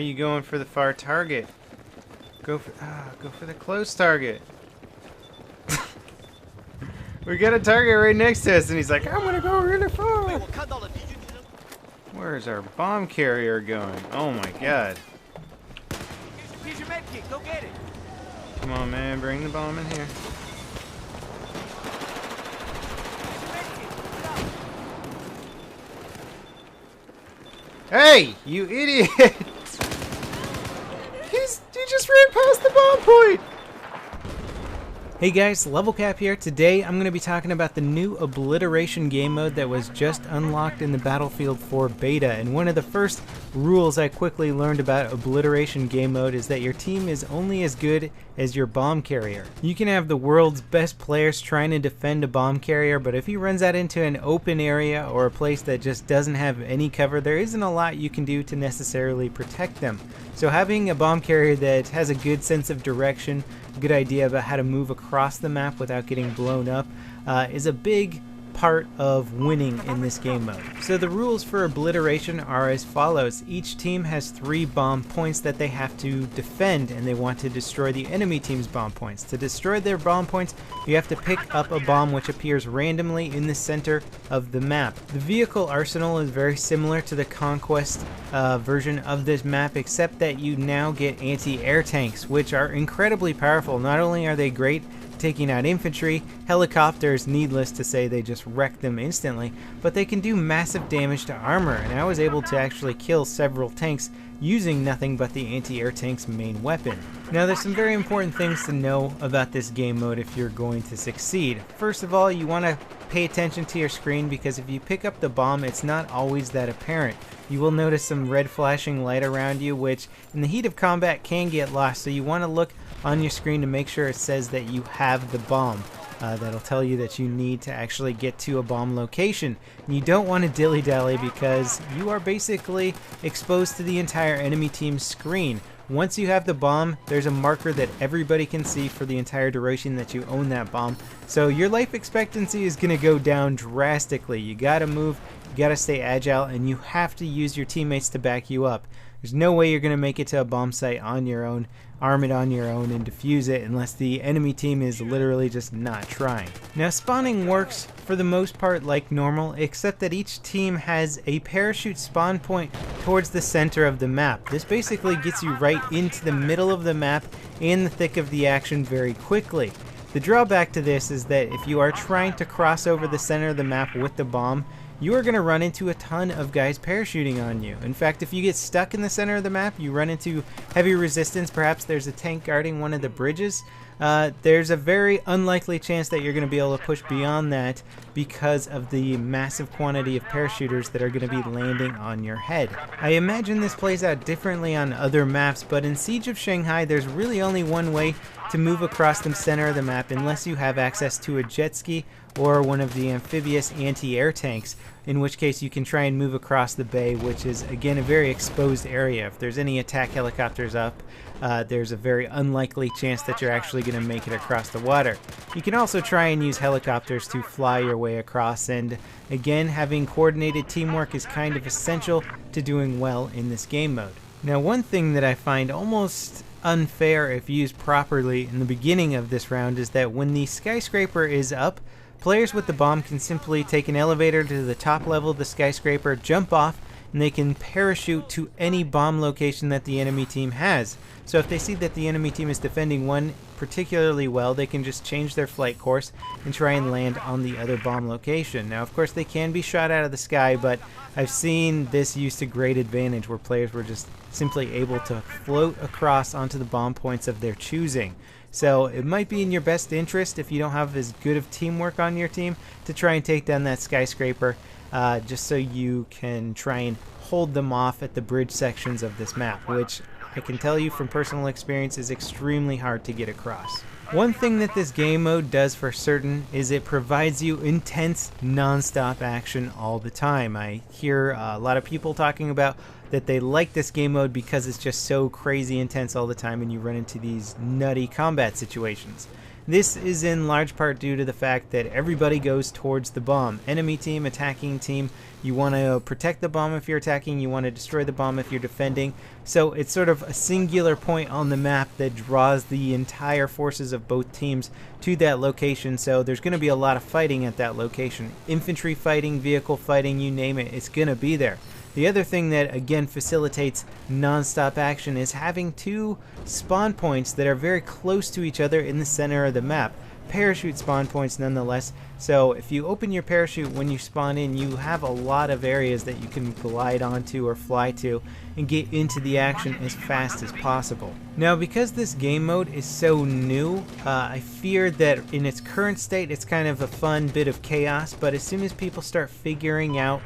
are you going for the far target? Go for the close target. We got a target right next to us, and he's like, I'm gonna go really far. Where's our bomb carrier going? Oh my god. Here's your med kit. Go get it. Come on, man, bring the bomb in here. Hey, you idiot! He just ran past the bomb point! Hey guys, Level Cap here. Today I'm going to be talking about the new Obliteration game mode that was just unlocked in the Battlefield 4 beta. And one of the first rules I quickly learned about Obliteration game mode is that your team is only as good as your bomb carrier. You can have the world's best players trying to defend a bomb carrier, but if he runs out into an open area or a place that just doesn't have any cover, there isn't a lot you can do to necessarily protect them. So having a bomb carrier that has a good sense of direction, a good idea about how to move across the map without getting blown up, is a big part of winning in this game mode. So the rules for Obliteration are as follows. Each team has 3 bomb points that they have to defend, and they want to destroy the enemy team's bomb points. To destroy their bomb points, you have to pick up a bomb which appears randomly in the center of the map. The vehicle arsenal is very similar to the Conquest version of this map, except that you now get anti-air tanks, which are incredibly powerful. Not only are they great taking out infantry, helicopters, needless to say, they just wreck them instantly, but they can do massive damage to armor, and I was able to actually kill several tanks using nothing but the anti-air tank's main weapon. Now there's some very important things to know about this game mode if you're going to succeed. First of all, you want to pay attention to your screen, because if you pick up the bomb, it's not always that apparent. You will notice some red flashing light around you, which in the heat of combat can get lost, so you want to look on your screen to make sure it says that you have the bomb. That'll tell you that you need to actually get to a bomb location. And you don't want to dilly-dally, because you are basically exposed to the entire enemy team's screen. Once you have the bomb, there's a marker that everybody can see for the entire duration that you own that bomb. So your life expectancy is going to go down drastically. You gotta move, you gotta stay agile, and you have to use your teammates to back you up. There's no way you're going to make it to a bomb site on your own, arm it on your own, and defuse it unless the enemy team is literally just not trying. Now spawning works for the most part like normal, except that each team has a parachute spawn point towards the center of the map. This basically gets you right into the middle of the map in the thick of the action very quickly. The drawback to this is that if you are trying to cross over the center of the map with the bomb, you are going to run into a ton of guys parachuting on you. In fact, if you get stuck in the center of the map, you run into heavy resistance, perhaps there's a tank guarding one of the bridges, there's a very unlikely chance that you're going to be able to push beyond that because of the massive quantity of parachuters that are going to be landing on your head. I imagine this plays out differently on other maps, but in Siege of Shanghai, there's really only one way to move across the center of the map unless you have access to a jet ski or one of the amphibious anti-air tanks, in which case you can try and move across the bay, which is again a very exposed area. If there's any attack helicopters up, there's a very unlikely chance that you're actually going to make it across the water. You can also try and use helicopters to fly your way across, and again, having coordinated teamwork is kind of essential to doing well in this game mode. Now one thing that I find almost unfair if used properly in the beginning of this round is that when the skyscraper is up, players with the bomb can simply take an elevator to the top level of the skyscraper, jump off, and they can parachute to any bomb location that the enemy team has. So if they see that the enemy team is defending one particularly well, they can just change their flight course and try and land on the other bomb location. Now of course they can be shot out of the sky, but I've seen this used to great advantage where players were just simply able to float across onto the bomb points of their choosing. So it might be in your best interest, if you don't have as good of teamwork on your team, to try and take down that skyscraper, just so you can try and hold them off at the bridge sections of this map, which I can tell you from personal experience is extremely hard to get across. One thing that this game mode does for certain is it provides you intense non-stop action all the time. I hear a lot of people talking about that they like this game mode because it's just so crazy intense all the time and you run into these nutty combat situations. This is in large part due to the fact that everybody goes towards the bomb. Enemy team, attacking team, you want to protect the bomb if you're attacking, you want to destroy the bomb if you're defending. So it's sort of a singular point on the map that draws the entire forces of both teams to that location, so there's going to be a lot of fighting at that location. Infantry fighting, vehicle fighting, you name it, it's going to be there. The other thing that again facilitates non-stop action is having two spawn points that are very close to each other in the center of the map. Parachute spawn points nonetheless, so if you open your parachute when you spawn in, you have a lot of areas that you can glide onto or fly to and get into the action as fast as possible. Now, because this game mode is so new, I fear that in its current state it's kind of a fun bit of chaos, but as soon as people start figuring out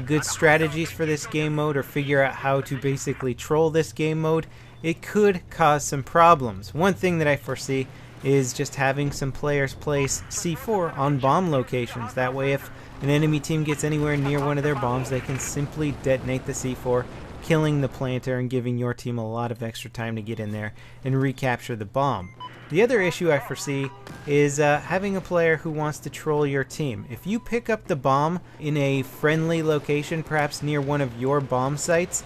good strategies for this game mode, or figure out how to basically troll this game mode, it could cause some problems. One thing that I foresee is just having some players place C4 on bomb locations. That way if an enemy team gets anywhere near one of their bombs, they can simply detonate the C4, killing the planter and giving your team a lot of extra time to get in there and recapture the bomb. The other issue I foresee is having a player who wants to troll your team. If you pick up the bomb in a friendly location, perhaps near one of your bomb sites,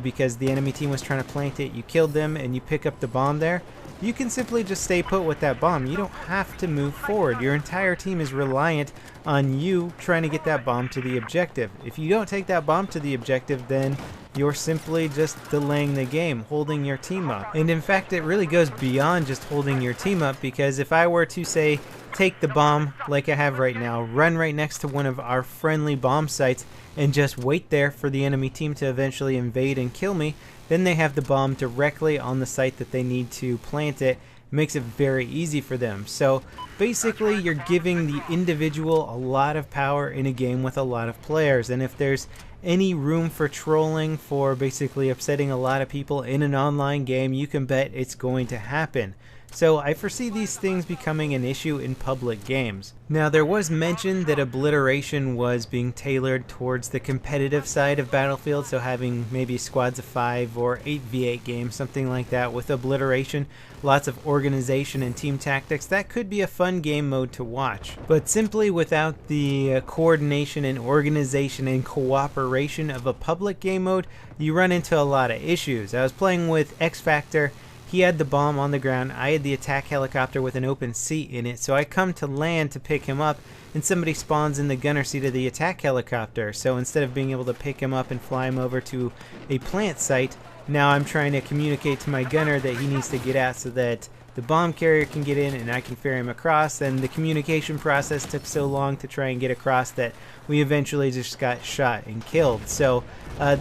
because the enemy team was trying to plant it, you killed them, and you pick up the bomb there, you can simply just stay put with that bomb. You don't have to move forward. Your entire team is reliant on you trying to get that bomb to the objective. If you don't take that bomb to the objective, then you're simply just delaying the game, holding your team up. And in fact, it really goes beyond just holding your team up, because if I were to say, take the bomb like I have right now, run right next to one of our friendly bomb sites, and just wait there for the enemy team to eventually invade and kill me, then they have the bomb directly on the site that they need to plant it. It makes it very easy for them. So basically you're giving the individual a lot of power in a game with a lot of players, and if there's any room for trolling, for basically upsetting a lot of people in an online game, you can bet it's going to happen. So I foresee these things becoming an issue in public games. Now, there was mention that Obliteration was being tailored towards the competitive side of Battlefield, so having maybe squads of 5 or 8v8 games, something like that with Obliteration, lots of organization and team tactics. That could be a fun game mode to watch. But simply without the coordination and organization and cooperation of a public game mode, you run into a lot of issues. I was playing with X Factor. He had the bomb on the ground, I had the attack helicopter with an open seat in it, so I come to land to pick him up, and somebody spawns in the gunner seat of the attack helicopter. So instead of being able to pick him up and fly him over to a plant site, now I'm trying to communicate to my gunner that he needs to get out so that the bomb carrier can get in and I can ferry him across. And the communication process took so long to try and get across that we eventually just got shot and killed. So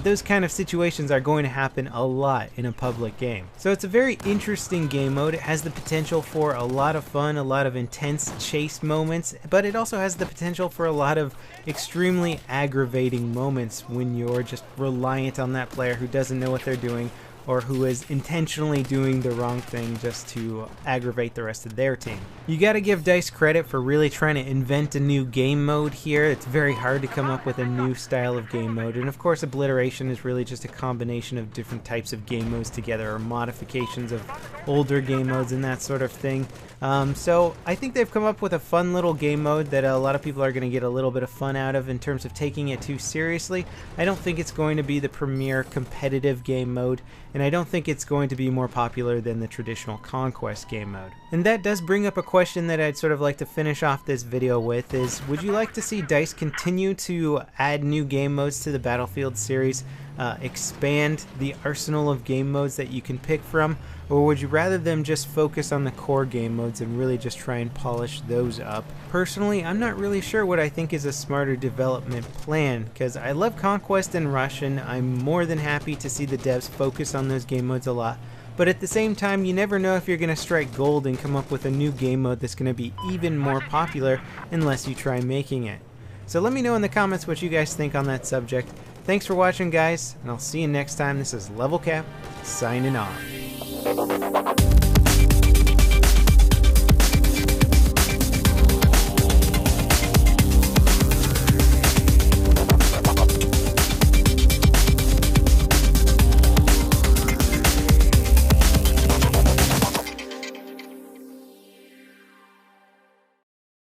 those kind of situations are going to happen a lot in a public game. So it's a very interesting game mode. It has the potential for a lot of fun, a lot of intense chase moments, but it also has the potential for a lot of extremely aggravating moments when you're just reliant on that player who doesn't know what they're doing, or who is intentionally doing the wrong thing just to aggravate the rest of their team. You gotta give DICE credit for really trying to invent a new game mode here. It's very hard to come up with a new style of game mode, and of course Obliteration is really just a combination of different types of game modes together, or modifications of older game modes and that sort of thing. So I think they've come up with a fun little game mode that a lot of people are going to get a little bit of fun out of in terms of taking it too seriously. I don't think it's going to be the premier competitive game mode, and I don't think it's going to be more popular than the traditional Conquest game mode. And that does bring up a question that I'd sort of like to finish off this video with is, would you like to see DICE continue to add new game modes to the Battlefield series, expand the arsenal of game modes that you can pick from, or would you rather them just focus on the core game modes and really just try and polish those up? Personally, I'm not really sure what I think is a smarter development plan, because I love Conquest and Rush, and I'm more than happy to see the devs focus on those game modes a lot. But at the same time, you never know if you're going to strike gold and come up with a new game mode that's going to be even more popular unless you try making it. So let me know in the comments what you guys think on that subject. Thanks for watching, guys, and I'll see you next time. This is Level Cap, signing off.